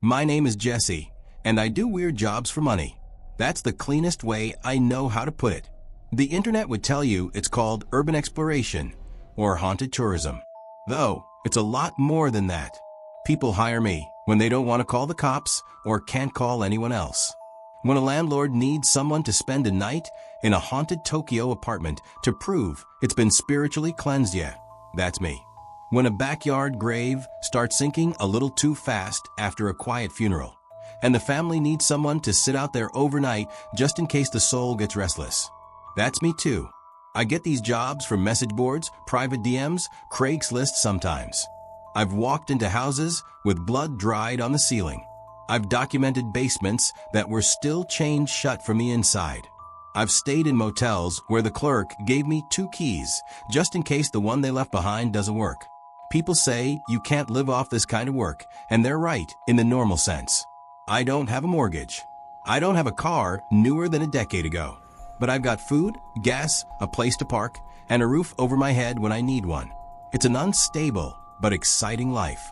My name is Jesse, and I do weird jobs for money. That's the cleanest way I know how to put it. The internet would tell you it's called urban exploration or haunted tourism. Though, it's a lot more than that. People hire me when they don't want to call the cops or can't call anyone else. When a landlord needs someone to spend a night in a haunted Tokyo apartment to prove it's been spiritually cleansed, yeah, that's me. When a backyard grave starts sinking a little too fast after a quiet funeral, and the family needs someone to sit out there overnight just in case the soul gets restless. That's me too. I get these jobs from message boards, private DMs, Craigslist sometimes. I've walked into houses with blood dried on the ceiling. I've documented basements that were still chained shut from the inside. I've stayed in motels where the clerk gave me 2 keys just in case the one they left behind doesn't work. People say you can't live off this kind of work, and they're right in the normal sense. I don't have a mortgage. I don't have a car newer than a decade ago. But I've got food, gas, a place to park, and a roof over my head when I need one. It's an unstable but exciting life.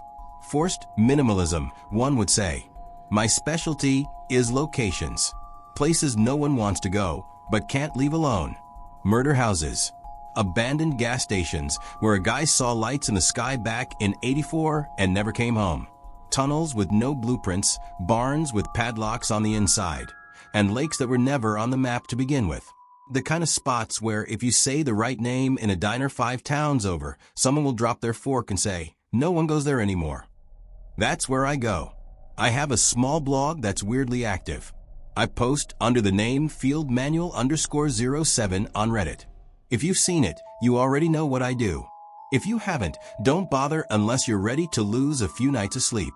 Forced minimalism, one would say. My specialty is locations. Places no one wants to go, but can't leave alone. Murder houses. Abandoned gas stations where a guy saw lights in the sky back in '84 and never came home. Tunnels with no blueprints, barns with padlocks on the inside, and lakes that were never on the map to begin with. The kind of spots where if you say the right name in a diner 5 towns over, someone will drop their fork and say, no one goes there anymore. That's where I go. I have a small blog that's weirdly active. I post under the name fieldmanual_07 on Reddit. If you've seen it, you already know what I do. If you haven't, don't bother unless you're ready to lose a few nights of sleep.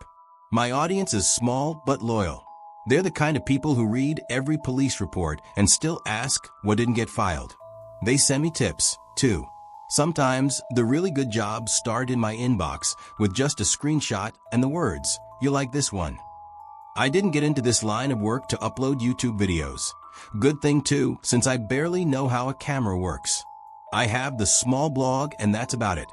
My audience is small but loyal. They're the kind of people who read every police report and still ask what didn't get filed. They send me tips, too. Sometimes, the really good jobs start in my inbox with just a screenshot and the words, "You like this one?" I didn't get into this line of work to upload YouTube videos. Good thing too, since I barely know how a camera works. I have the small blog and that's about it.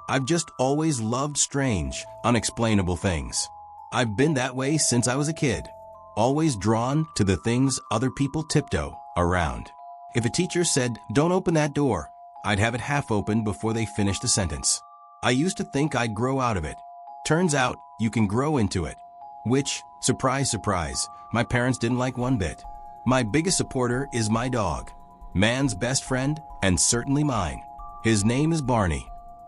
I've just always loved strange, unexplainable things. I've been that way since I was a kid. Always drawn to the things other people tiptoe around. If a teacher said, "Don't open that door," I'd have it half open before they finished the sentence. I used to think I'd grow out of it. Turns out, you can grow into it. Which, surprise, surprise, my parents didn't like one bit. My biggest supporter is my dog. Man's best friend, and certainly mine. His name is Barney.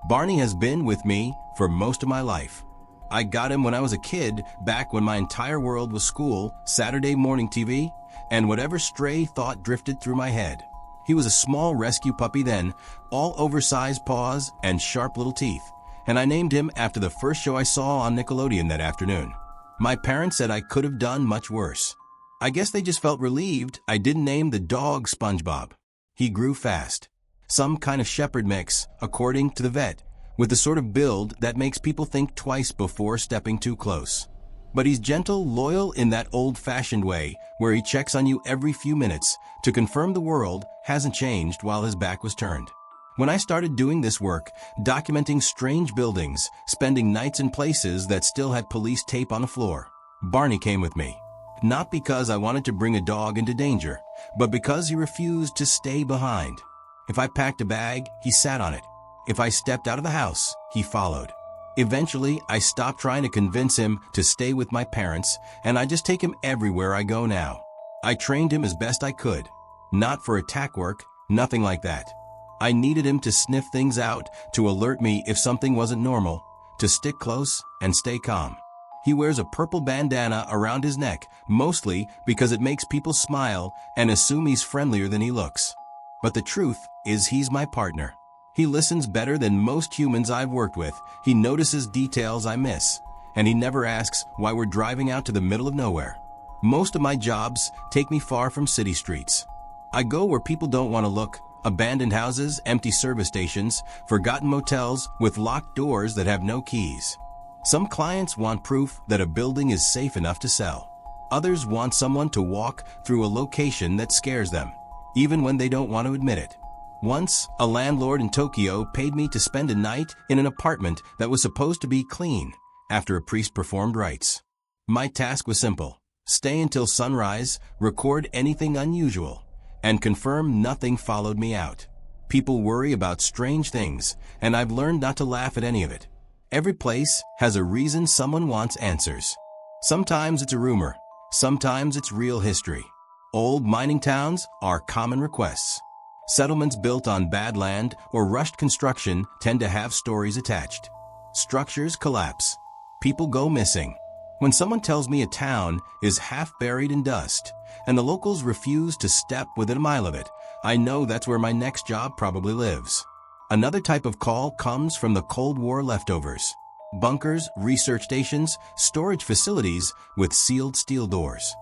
Barney has been with me for most of my life. I got him when I was a kid, back when my entire world was school, Saturday morning TV, and whatever stray thought drifted through my head. He was a small rescue puppy then, all oversized paws and sharp little teeth, and I named him after the first show I saw on Nickelodeon that afternoon. My parents said I could have done much worse. I guess they just felt relieved I didn't name the dog SpongeBob. He grew fast. Some kind of shepherd mix, according to the vet, with the sort of build that makes people think twice before stepping too close. But he's gentle, loyal in that old-fashioned way, where he checks on you every few minutes to confirm the world hasn't changed while his back was turned. When I started doing this work, documenting strange buildings, spending nights in places that still had police tape on the floor, Barney came with me. Not because I wanted to bring a dog into danger, but because he refused to stay behind. If I packed a bag, he sat on it. If I stepped out of the house, he followed. Eventually, I stopped trying to convince him to stay with my parents, and I just take him everywhere I go now. I trained him as best I could. Not for attack work, nothing like that. I needed him to sniff things out, to alert me if something wasn't normal, to stick close and stay calm. He wears a purple bandana around his neck, mostly because it makes people smile and assume he's friendlier than he looks. But the truth is he's my partner. He listens better than most humans I've worked with. He notices details I miss, and he never asks why we're driving out to the middle of nowhere. Most of my jobs take me far from city streets. I go where people don't want to look. Abandoned houses, empty service stations, forgotten motels with locked doors that have no keys. Some clients want proof that a building is safe enough to sell. Others want someone to walk through a location that scares them, even when they don't want to admit it. Once, a landlord in Tokyo paid me to spend a night in an apartment that was supposed to be clean after a priest performed rites. My task was simple: stay until sunrise, record anything unusual, and confirm nothing followed me out. People worry about strange things, and I've learned not to laugh at any of it. Every place has a reason someone wants answers. Sometimes it's a rumor, sometimes it's real history. Old mining towns are common requests. Settlements built on bad land or rushed construction tend to have stories attached. Structures collapse. People go missing. When someone tells me a town is half buried in dust, and the locals refuse to step within a mile of it, I know that's where my next job probably lives. Another type of call comes from the Cold War leftovers. Bunkers, research stations, storage facilities with sealed steel doors.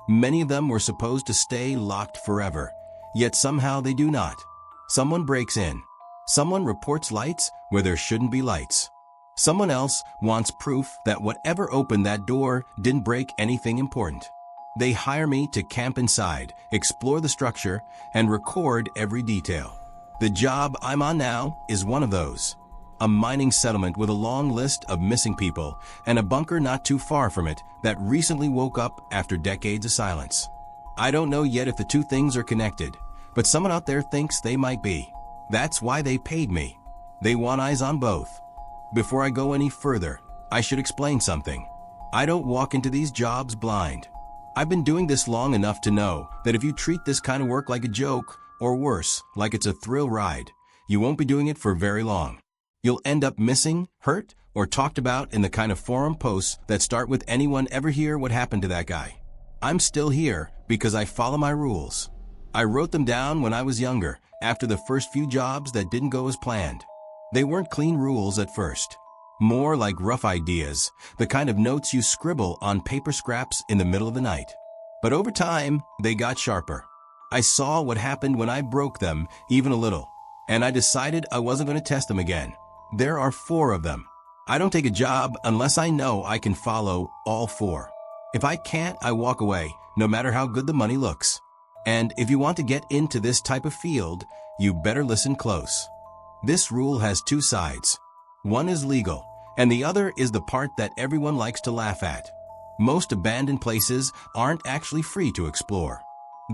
Many of them were supposed to stay locked forever, yet somehow they do not. Someone breaks in. Someone reports lights where there shouldn't be lights. Someone else wants proof that whatever opened that door didn't break anything important. They hire me to camp inside, explore the structure, and record every detail. The job I'm on now is one of those. A mining settlement with a long list of missing people, and a bunker not too far from it that recently woke up after decades of silence. I don't know yet if the two things are connected, but someone out there thinks they might be. That's why they paid me. They want eyes on both. Before I go any further, I should explain something. I don't walk into these jobs blind. I've been doing this long enough to know that if you treat this kind of work like a joke, or worse, like it's a thrill ride, you won't be doing it for very long. You'll end up missing, hurt, or talked about in the kind of forum posts that start with "anyone ever hear what happened to that guy?" I'm still here because I follow my rules. I wrote them down when I was younger, after the first few jobs that didn't go as planned. They weren't clean rules at first. More like rough ideas, the kind of notes you scribble on paper scraps in the middle of the night. But over time, they got sharper. I saw what happened when I broke them even a little, and I decided I wasn't going to test them again. There are 4 of them. I don't take a job unless I know I can follow all 4. If I can't, I walk away, no matter how good the money looks. And if you want to get into this type of field, you better listen close. This rule has 2 sides. One is legal, and the other is the part that everyone likes to laugh at. Most abandoned places aren't actually free to explore.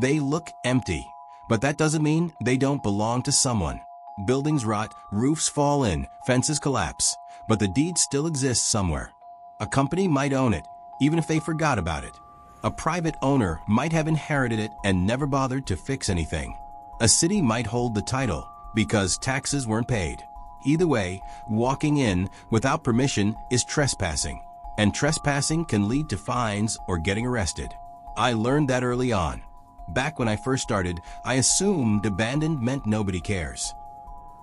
They look empty, but that doesn't mean they don't belong to someone. Buildings rot, roofs fall in, fences collapse, but the deed still exists somewhere. A company might own it, even if they forgot about it. A private owner might have inherited it and never bothered to fix anything. A city might hold the title because taxes weren't paid. Either way, walking in without permission is trespassing, and trespassing can lead to fines or getting arrested. I learned that early on. Back when I first started, I assumed abandoned meant nobody cares.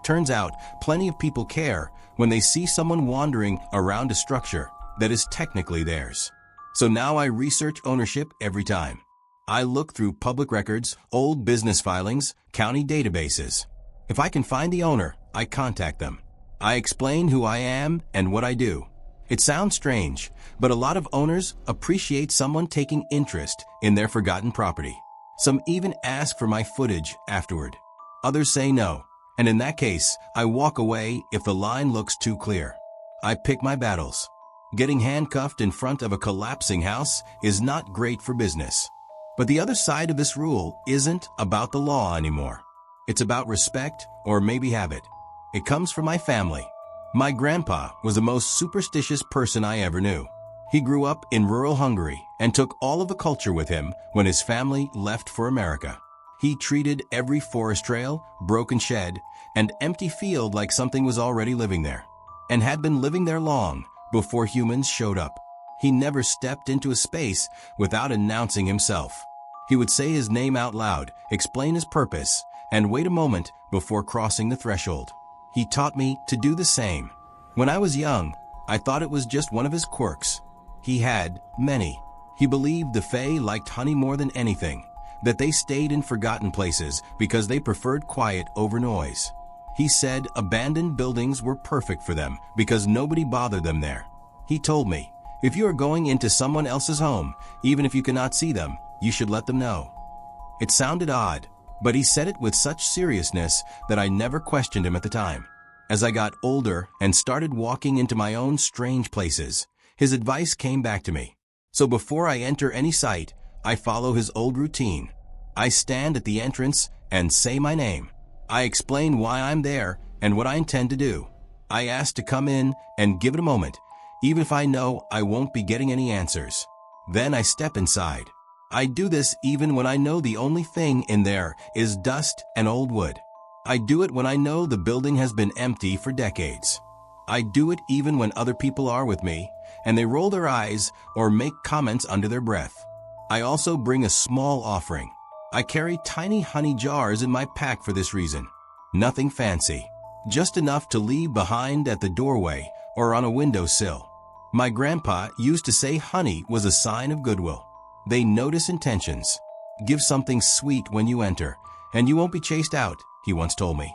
Turns out, plenty of people care when they see someone wandering around a structure that is technically theirs. So now I research ownership every time. I look through public records, old business filings, county databases. If I can find the owner, I contact them. I explain who I am and what I do. It sounds strange, but a lot of owners appreciate someone taking interest in their forgotten property. Some even ask for my footage afterward. Others say no, and in that case, I walk away if the line looks too clear. I pick my battles. Getting handcuffed in front of a collapsing house is not great for business. But the other side of this rule isn't about the law anymore. It's about respect, or maybe habit. It comes from my family. My grandpa was the most superstitious person I ever knew. He grew up in rural Hungary and took all of the culture with him when his family left for America. He treated every forest trail, broken shed, and empty field like something was already living there, and had been living there long before humans showed up. He never stepped into a space without announcing himself. He would say his name out loud, explain his purpose, and wait a moment before crossing the threshold. He taught me to do the same. When I was young, I thought it was just one of his quirks. He had many. He believed the Fae liked honey more than anything, that they stayed in forgotten places because they preferred quiet over noise. He said abandoned buildings were perfect for them because nobody bothered them there. He told me, if you are going into someone else's home, even if you cannot see them, you should let them know. It sounded odd, but he said it with such seriousness that I never questioned him at the time. As I got older and started walking into my own strange places, his advice came back to me. So before I enter any site, I follow his old routine. I stand at the entrance and say my name. I explain why I'm there and what I intend to do. I ask to come in and give it a moment, even if I know I won't be getting any answers. Then I step inside. I do this even when I know the only thing in there is dust and old wood. I do it when I know the building has been empty for decades. I do it even when other people are with me and they roll their eyes or make comments under their breath. I also bring a small offering. I carry tiny honey jars in my pack for this reason. Nothing fancy, just enough to leave behind at the doorway or on a windowsill. My grandpa used to say honey was a sign of goodwill. They notice intentions. Give something sweet when you enter, and you won't be chased out, he once told me.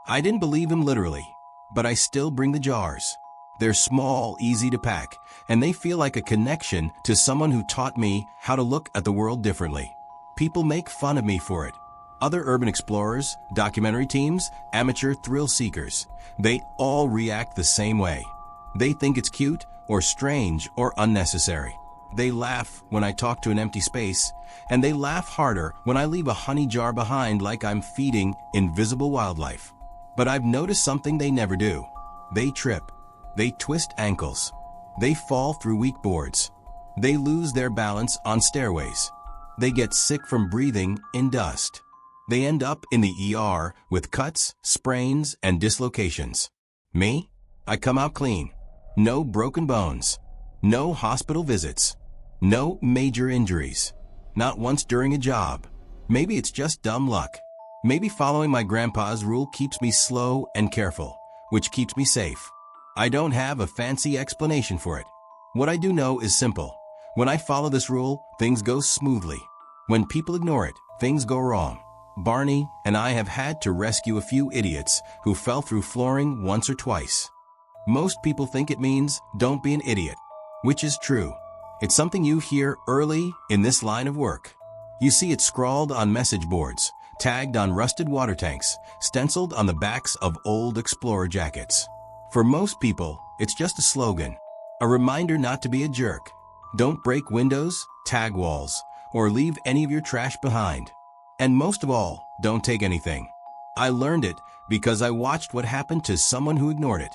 I didn't believe him literally, but I still bring the jars. They're small, easy to pack, and they feel like a connection to someone who taught me how to look at the world differently. People make fun of me for it. Other urban explorers, documentary teams, amateur thrill seekers, they all react the same way. They think it's cute or strange or unnecessary. They laugh when I talk to an empty space, and they laugh harder when I leave a honey jar behind like I'm feeding invisible wildlife. But I've noticed something they never do. They trip. They twist ankles. They fall through weak boards. They lose their balance on stairways. They get sick from breathing in dust. They end up in the ER with cuts, sprains, and dislocations. Me? I come out clean. No broken bones. No hospital visits. No major injuries. Not once during a job. Maybe it's just dumb luck. Maybe following my grandpa's rule keeps me slow and careful, which keeps me safe. I don't have a fancy explanation for it. What I do know is simple. When I follow this rule, things go smoothly. When people ignore it, things go wrong. Barney and I have had to rescue a few idiots who fell through flooring once or twice. Most people think it means don't be an idiot, which is true. It's something you hear early in this line of work. You see it scrawled on message boards, tagged on rusted water tanks, stenciled on the backs of old Explorer jackets. For most people, it's just a slogan, a reminder not to be a jerk. Don't break windows, tag walls, or leave any of your trash behind. And most of all, don't take anything. I learned it because I watched what happened to someone who ignored it.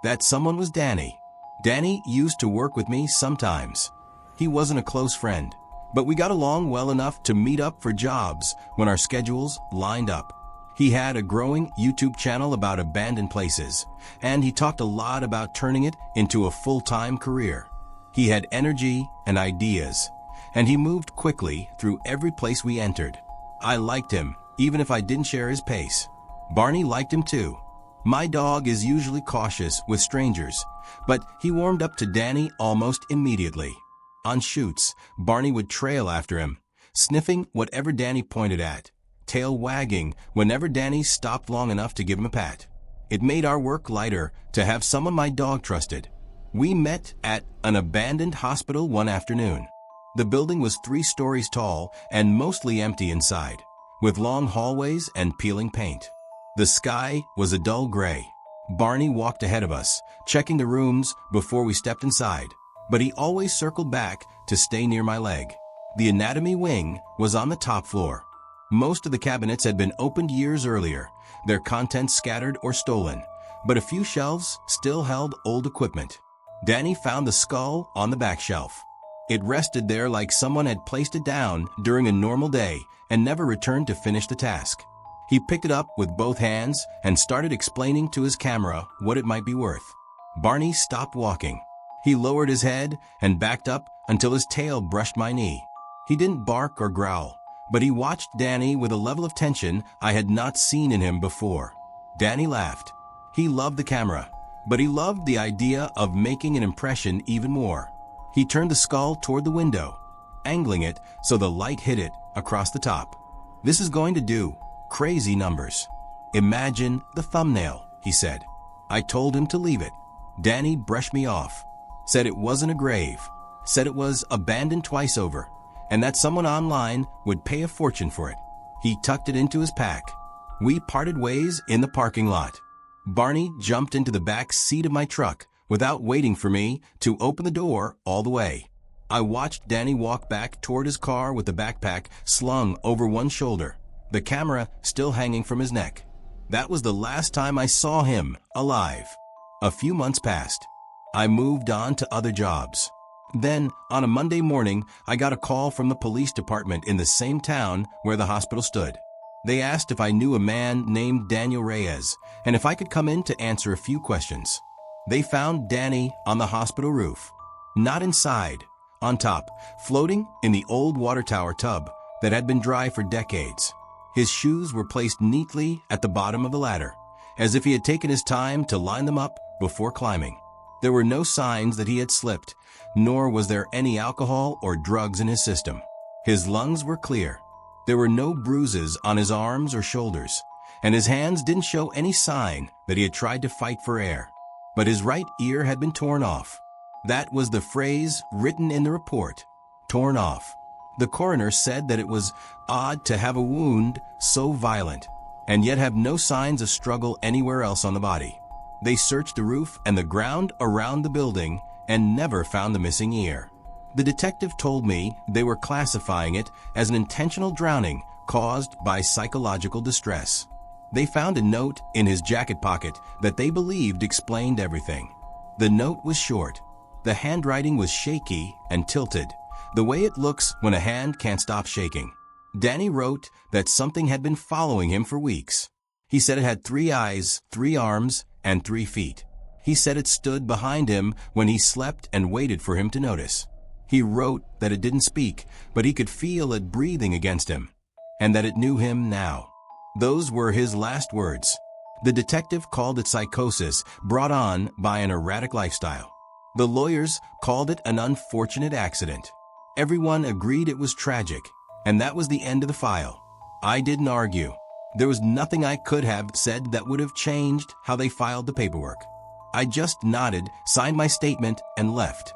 That someone was Danny. Danny used to work with me sometimes. He wasn't a close friend, but we got along well enough to meet up for jobs when our schedules lined up. He had a growing YouTube channel about abandoned places, and he talked a lot about turning it into a full-time career. He had energy and ideas, and he moved quickly through every place we entered. I liked him, even if I didn't share his pace. Barney liked him too. My dog is usually cautious with strangers, but he warmed up to Danny almost immediately. On shoots, Barney would trail after him, sniffing whatever Danny pointed at, tail wagging whenever Danny stopped long enough to give him a pat. It made our work lighter to have someone my dog trusted. We met at an abandoned hospital one afternoon. The building was 3 stories tall and mostly empty inside, with long hallways and peeling paint. The sky was a dull gray. Barney walked ahead of us, checking the rooms before we stepped inside, but he always circled back to stay near my leg. The anatomy wing was on the top floor. Most of the cabinets had been opened years earlier, their contents scattered or stolen, but a few shelves still held old equipment. Danny found the skull on the back shelf. It rested there like someone had placed it down during a normal day and never returned to finish the task. He picked it up with both hands and started explaining to his camera what it might be worth. Barney stopped walking. He lowered his head and backed up until his tail brushed my knee. He didn't bark or growl, but he watched Danny with a level of tension I had not seen in him before. Danny laughed. He loved the camera, but he loved the idea of making an impression even more. He turned the skull toward the window, angling it so the light hit it across the top. "This is going to do crazy numbers. Imagine the thumbnail," he said. I told him to leave it. Danny brushed me off, said it wasn't a grave, said it was abandoned twice over, and that someone online would pay a fortune for it. He tucked it into his pack. We parted ways in the parking lot. Barney jumped into the back seat of my truck without waiting for me to open the door all the way. I watched Danny walk back toward his car with the backpack slung over one shoulder, the camera still hanging from his neck. That was the last time I saw him alive. A few months passed. I moved on to other jobs. Then, on a Monday morning, I got a call from the police department in the same town where the hospital stood. They asked if I knew a man named Daniel Reyes and if I could come in to answer a few questions. They found Danny on the hospital roof. Not inside, on top, floating in the old water tower tub that had been dry for decades. His shoes were placed neatly at the bottom of the ladder, as if he had taken his time to line them up before climbing. There were no signs that he had slipped, nor was there any alcohol or drugs in his system. His lungs were clear. There were no bruises on his arms or shoulders, and his hands didn't show any sign that he had tried to fight for air. But his right ear had been torn off. That was the phrase written in the report, torn off. The coroner said that it was odd to have a wound so violent, and yet have no signs of struggle anywhere else on the body. They searched the roof and the ground around the building and never found the missing ear. The detective told me they were classifying it as an intentional drowning caused by psychological distress. They found a note in his jacket pocket that they believed explained everything. The note was short. The handwriting was shaky and tilted, the way it looks when a hand can't stop shaking. Danny wrote that something had been following him for weeks. He said it had 3 eyes, 3 arms, and 3 feet. He said it stood behind him when he slept and waited for him to notice. He wrote that it didn't speak, but he could feel it breathing against him, and that it knew him now. Those were his last words. The detective called it psychosis brought on by an erratic lifestyle. The lawyers called it an unfortunate accident. Everyone agreed it was tragic, and that was the end of the file. I didn't argue. There was nothing I could have said that would have changed how they filed the paperwork. I just nodded, signed my statement, and left.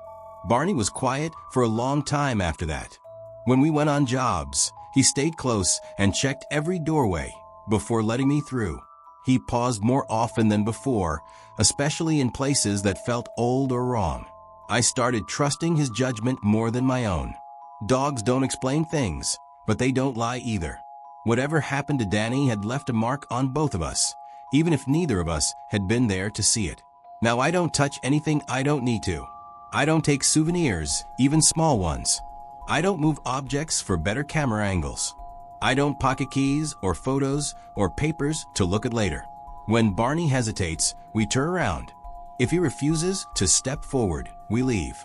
Barney was quiet for a long time after that. When we went on jobs, he stayed close and checked every doorway before letting me through. He paused more often than before, especially in places that felt old or wrong. I started trusting his judgment more than my own. Dogs don't explain things, but they don't lie either. Whatever happened to Danny had left a mark on both of us, even if neither of us had been there to see it. Now I don't touch anything I don't need to. I don't take souvenirs, even small ones. I don't move objects for better camera angles. I don't pocket keys or photos or papers to look at later. When Barney hesitates, we turn around. If he refuses to step forward, we leave.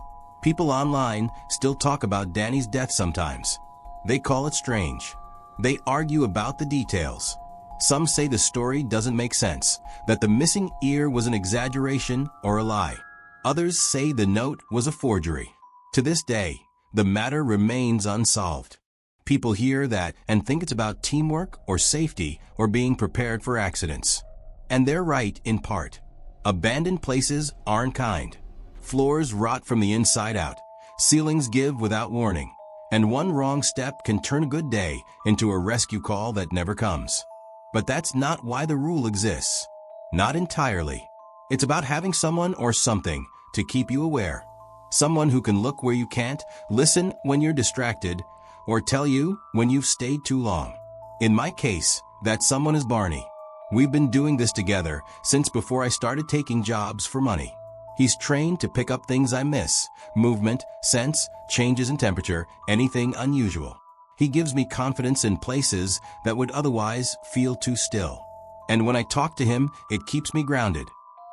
People online still talk about Danny's death sometimes. They call it strange. They argue about the details. Some say the story doesn't make sense, that the missing ear was an exaggeration or a lie. Others say the note was a forgery. To this day, the matter remains unsolved. People hear that and think it's about teamwork or safety or being prepared for accidents. And they're right in part. Abandoned places aren't kind. Floors rot from the inside out. Ceilings give without warning. And one wrong step can turn a good day into a rescue call that never comes. But that's not why the rule exists. Not entirely. It's about having someone or something to keep you aware. Someone who can look where you can't, listen when you're distracted, or tell you when you've stayed too long. In my case, that someone is Barney. We've been doing this together since before I started taking jobs for money. He's trained to pick up things I miss, movement, sense, changes in temperature, anything unusual. He gives me confidence in places that would otherwise feel too still. And when I talk to him, it keeps me grounded.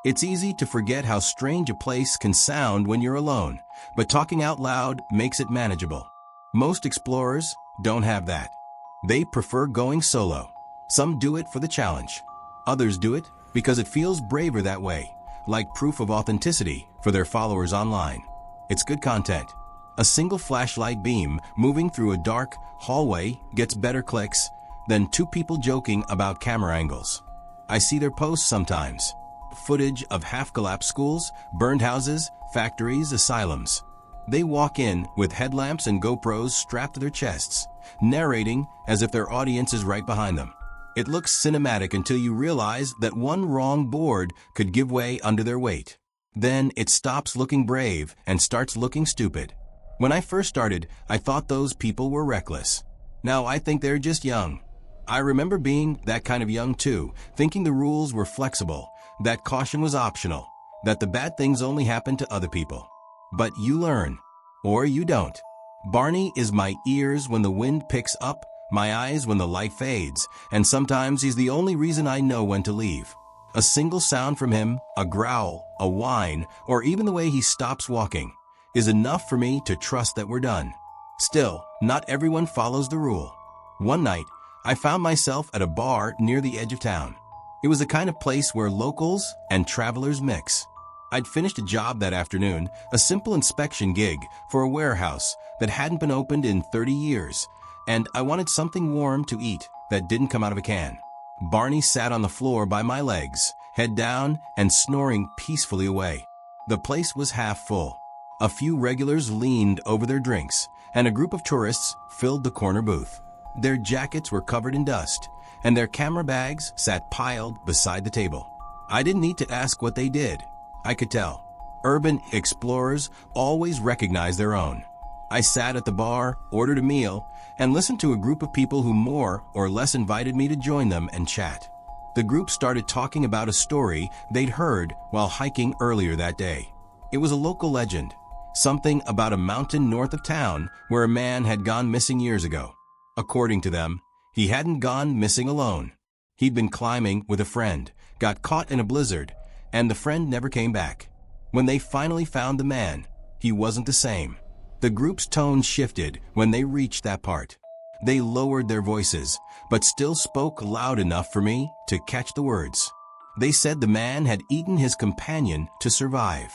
It's easy to forget how strange a place can sound when you're alone, but talking out loud makes it manageable. Most explorers don't have that. They prefer going solo. Some do it for the challenge. Others do it because it feels braver that way, like proof of authenticity for their followers online. It's good content. A single flashlight beam moving through a dark hallway gets better clicks than 2 people joking about camera angles. I see their posts sometimes. Footage of half-collapsed schools, burned houses, factories, asylums. They walk in with headlamps and GoPros strapped to their chests, narrating as if their audience is right behind them. It looks cinematic until you realize that one wrong board could give way under their weight. Then it stops looking brave and starts looking stupid. When I first started, I thought those people were reckless. Now I think they're just young. I remember being that kind of young too, thinking the rules were flexible, that caution was optional, that the bad things only happened to other people. But you learn. Or you don't. Barney is my ears when the wind picks up, my eyes when the light fades, and sometimes he's the only reason I know when to leave. A single sound from him, a growl, a whine, or even the way he stops walking, is enough for me to trust that we're done. Still, not everyone follows the rule. One night, I found myself at a bar near the edge of town. It was the kind of place where locals and travelers mix. I'd finished a job that afternoon, a simple inspection gig for a warehouse that hadn't been opened in 30 years, and I wanted something warm to eat that didn't come out of a can. Barney sat on the floor by my legs, head down and snoring peacefully away. The place was half full. A few regulars leaned over their drinks, and a group of tourists filled the corner booth. Their jackets were covered in dust, and their camera bags sat piled beside the table. I didn't need to ask what they did. I could tell. Urban explorers always recognize their own. I sat at the bar, ordered a meal, and listened to a group of people who more or less invited me to join them and chat. The group started talking about a story they'd heard while hiking earlier that day. It was a local legend, something about a mountain north of town where a man had gone missing years ago. According to them, he hadn't gone missing alone. He'd been climbing with a friend, got caught in a blizzard, and the friend never came back. When they finally found the man, he wasn't the same. The group's tone shifted when they reached that part. They lowered their voices, but still spoke loud enough for me to catch the words. They said the man had eaten his companion to survive.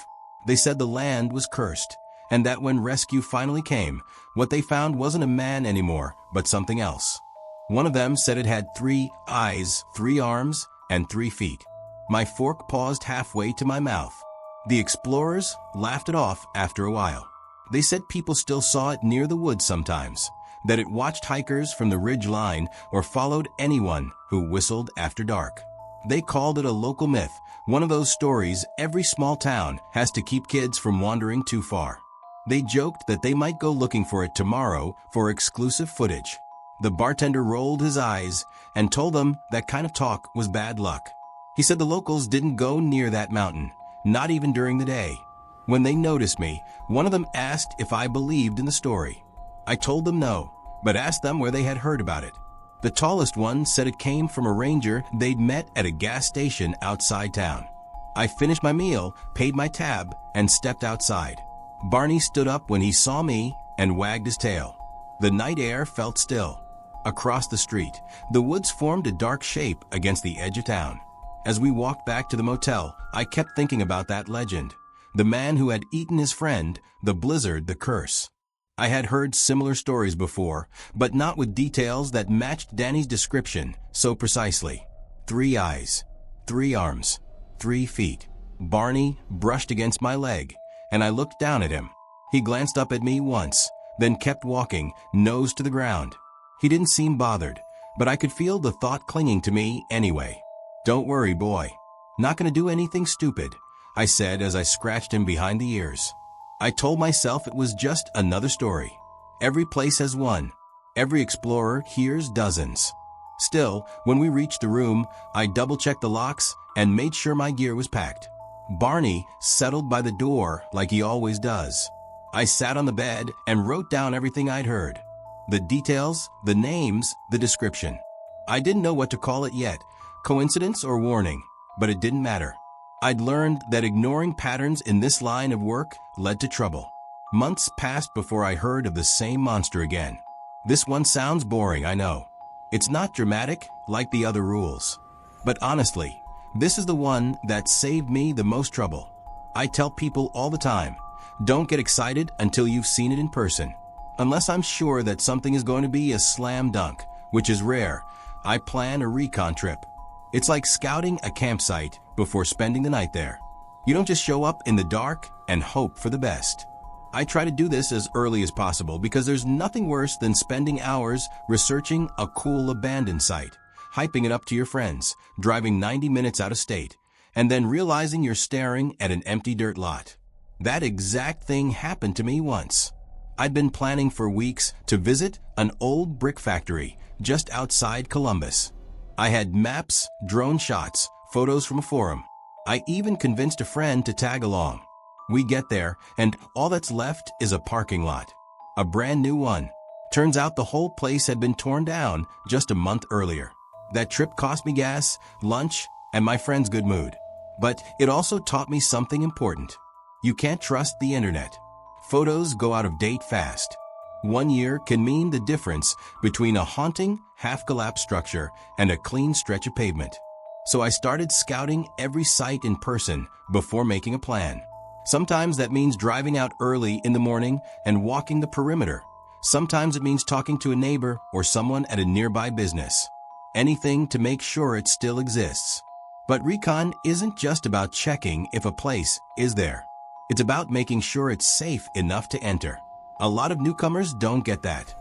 They said the land was cursed, and that when rescue finally came, what they found wasn't a man anymore, but something else. One of them said it had 3 eyes, 3 arms, and 3 feet. My fork paused halfway to my mouth. The explorers laughed it off after a while. They said people still saw it near the woods sometimes, that it watched hikers from the ridge line or followed anyone who whistled after dark. They called it a local myth, one of those stories every small town has to keep kids from wandering too far. They joked that they might go looking for it tomorrow for exclusive footage. The bartender rolled his eyes and told them that kind of talk was bad luck. He said the locals didn't go near that mountain, not even during the day. When they noticed me, one of them asked if I believed in the story. I told them no, but asked them where they had heard about it. The tallest one said it came from a ranger they'd met at a gas station outside town. I finished my meal, paid my tab, and stepped outside. Barney stood up when he saw me and wagged his tail. The night air felt still. Across the street, the woods formed a dark shape against the edge of town. As we walked back to the motel, I kept thinking about that legend. The man who had eaten his friend, the blizzard, the curse. I had heard similar stories before, but not with details that matched Danny's description so precisely. 3 eyes, 3 arms, 3 feet. Barney brushed against my leg, and I looked down at him. He glanced up at me once, then kept walking, nose to the ground. He didn't seem bothered, but I could feel the thought clinging to me anyway. "Don't worry, boy. Not gonna do anything stupid," I said as I scratched him behind the ears. I told myself it was just another story. Every place has one. Every explorer hears dozens. Still, when we reached the room, I double-checked the locks and made sure my gear was packed. Barney settled by the door like he always does. I sat on the bed and wrote down everything I'd heard. The details, the names, the description. I didn't know what to call it yet, coincidence or warning, but it didn't matter. I'd learned that ignoring patterns in this line of work led to trouble. Months passed before I heard of the same monster again. This one sounds boring, I know. It's not dramatic like the other rules. But honestly, this is the one that saved me the most trouble. I tell people all the time, don't get excited until you've seen it in person. Unless I'm sure that something is going to be a slam dunk, which is rare, I plan a recon trip. It's like scouting a campsite before spending the night there. You don't just show up in the dark and hope for the best. I try to do this as early as possible because there's nothing worse than spending hours researching a cool abandoned site, hyping it up to your friends, driving 90 minutes out of state, and then realizing you're staring at an empty dirt lot. That exact thing happened to me once. I'd been planning for weeks to visit an old brick factory just outside Columbus. I had maps, drone shots, photos from a forum. I even convinced a friend to tag along. We get there, and all that's left is a parking lot. A brand new one. Turns out the whole place had been torn down just a month earlier. That trip cost me gas, lunch, and my friend's good mood. But it also taught me something important. You can't trust the internet. Photos go out of date fast. 1 year can mean the difference between a haunting, half-collapsed structure and a clean stretch of pavement. So I started scouting every site in person before making a plan. Sometimes that means driving out early in the morning and walking the perimeter. Sometimes it means talking to a neighbor or someone at a nearby business. Anything to make sure it still exists. But recon isn't just about checking if a place is there. It's about making sure it's safe enough to enter. A lot of newcomers don't get that.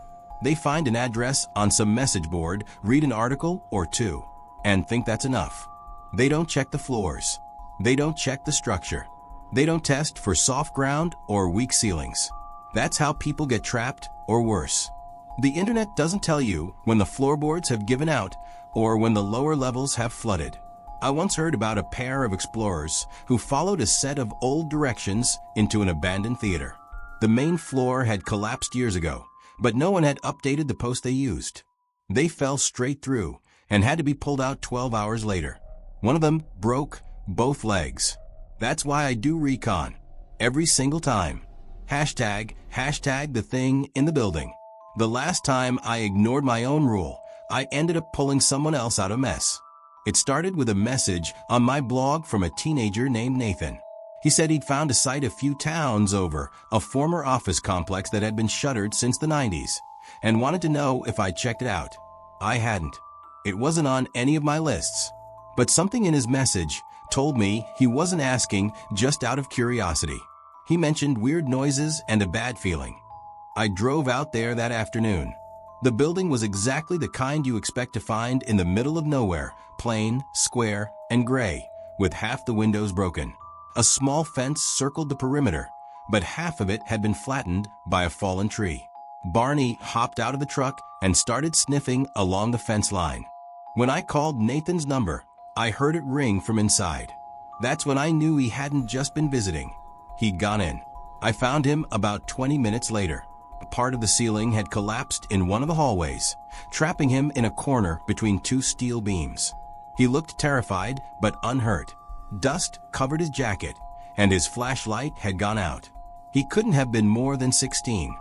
They find an address on some message board, read an article or two, and think that's enough. They don't check the floors. They don't check the structure. They don't test for soft ground or weak ceilings. That's how people get trapped, or worse. The internet doesn't tell you when the floorboards have given out or when the lower levels have flooded. I once heard about a pair of explorers who followed a set of old directions into an abandoned theater. The main floor had collapsed years ago, but no one had updated the post they used. They fell straight through and had to be pulled out 12 hours later. One of them broke both legs. That's why I do recon. Every single time. Hashtag the thing in the building. The last time I ignored my own rule, I ended up pulling someone else out of mess. It started with a message on my blog from a teenager named Nathan. He said he'd found a site a few towns over, a former office complex that had been shuttered since the 90s, and wanted to know if I'd checked it out. I hadn't. It wasn't on any of my lists. But something in his message told me he wasn't asking just out of curiosity. He mentioned weird noises and a bad feeling. I drove out there that afternoon. The building was exactly the kind you expect to find in the middle of nowhere, plain, square, and gray, with half the windows broken. A small fence circled the perimeter, but half of it had been flattened by a fallen tree. Barney hopped out of the truck and started sniffing along the fence line. When I called Nathan's number, I heard it ring from inside. That's when I knew he hadn't just been visiting. He'd gone in. I found him about 20 minutes later. A part of the ceiling had collapsed in one of the hallways, trapping him in a corner between two steel beams. He looked terrified but unhurt. Dust covered his jacket, and his flashlight had gone out. He couldn't have been more than 16.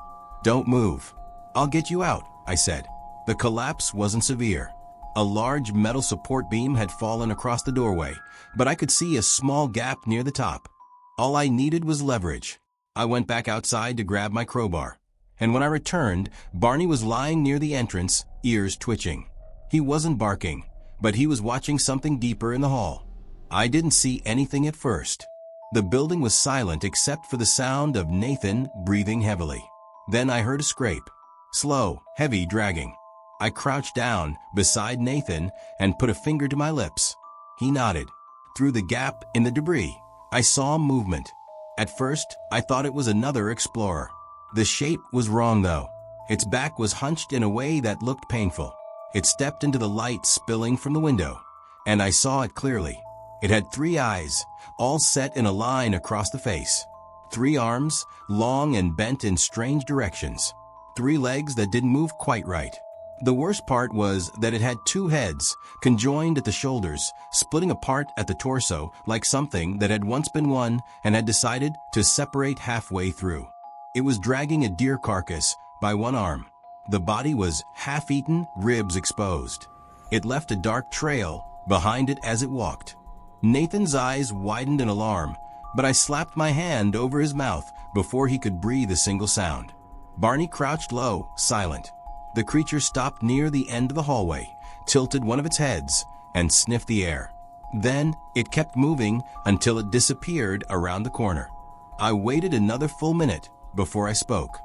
"Don't move. I'll get you out," I said. The collapse wasn't severe. A large metal support beam had fallen across the doorway, but I could see a small gap near the top. All I needed was leverage. I went back outside to grab my crowbar, and when I returned, Barney was lying near the entrance, ears twitching. He wasn't barking, but he was watching something deeper in the hall. I didn't see anything at first. The building was silent except for the sound of Nathan breathing heavily. Then I heard a scrape. Slow, heavy dragging. I crouched down beside Nathan and put a finger to my lips. He nodded. Through the gap in the debris, I saw movement. At first, I thought it was another explorer. The shape was wrong though. Its back was hunched in a way that looked painful. It stepped into the light spilling from the window, and I saw it clearly. It had 3 eyes, all set in a line across the face. 3 arms, long and bent in strange directions. 3 legs that didn't move quite right. The worst part was that it had 2 heads, conjoined at the shoulders, splitting apart at the torso like something that had once been one and had decided to separate halfway through. It was dragging a deer carcass by one arm. The body was half-eaten, ribs exposed. It left a dark trail behind it as it walked. Nathan's eyes widened in alarm, but I slapped my hand over his mouth before he could breathe a single sound. Barney crouched low, silent. The creature stopped near the end of the hallway, tilted one of its heads, and sniffed the air. Then it kept moving until it disappeared around the corner. I waited another full minute before I spoke.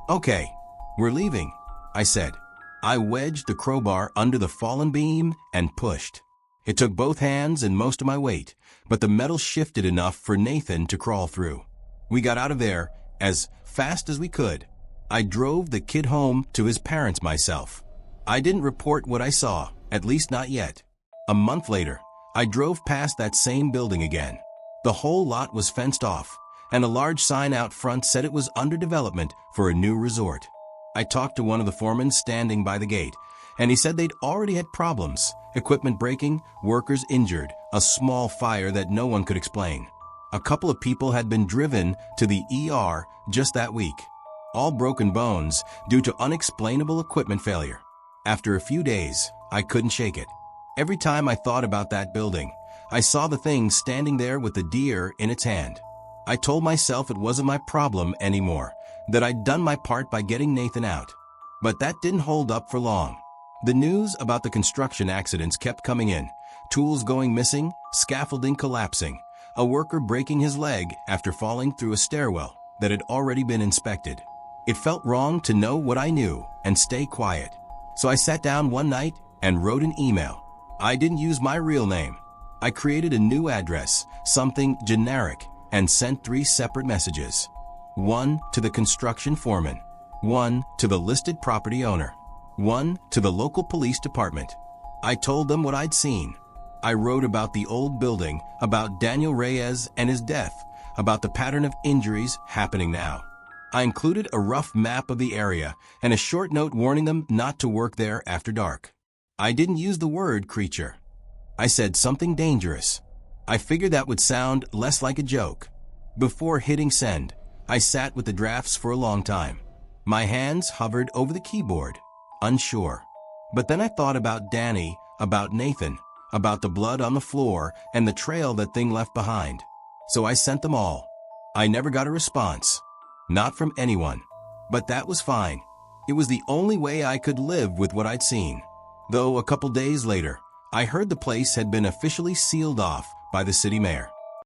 "Okay, we're leaving," I said. I wedged the crowbar under the fallen beam and pushed. It took both hands and most of my weight, but the metal shifted enough for Nathan to crawl through. We got out of there as fast as we could. I drove the kid home to his parents myself. I didn't report what I saw, at least not yet. A month later, I drove past that same building again. The whole lot was fenced off, and a large sign out front said it was under development for a new resort. I talked to one of the foremen standing by the gate, and he said they'd already had problems: equipment breaking, workers injured, a small fire that no one could explain. A couple of people had been driven to the ER just that week, all broken bones due to unexplainable equipment failure. After a few days, I couldn't shake it. Every time I thought about that building, I saw the thing standing there with the deer in its hand. I told myself it wasn't my problem anymore, that I'd done my part by getting Nathan out. But that didn't hold up for long. The news about the construction accidents kept coming in: tools going missing, scaffolding collapsing, a worker breaking his leg after falling through a stairwell that had already been inspected. It felt wrong to know what I knew and stay quiet. So I sat down one night and wrote an email. I didn't use my real name. I created a new address, something generic, and sent 3 separate messages. One to the construction foreman, one to the listed property owner, one to the local police department. I told them what I'd seen. I wrote about the old building, about Daniel Reyes and his death, about the pattern of injuries happening now. I included a rough map of the area and a short note warning them not to work there after dark. I didn't use the word creature. I said something dangerous. I figured that would sound less like a joke. Before hitting send, I sat with the drafts for a long time. My hands hovered over the keyboard, unsure. But then I thought about Danny, about Nathan, about the blood on the floor and the trail that thing left behind. So I sent them all. I never got a response. Not from anyone. But that was fine. It was the only way I could live with what I'd seen. Though a couple days later, I heard the place had been officially sealed off by the city mayor.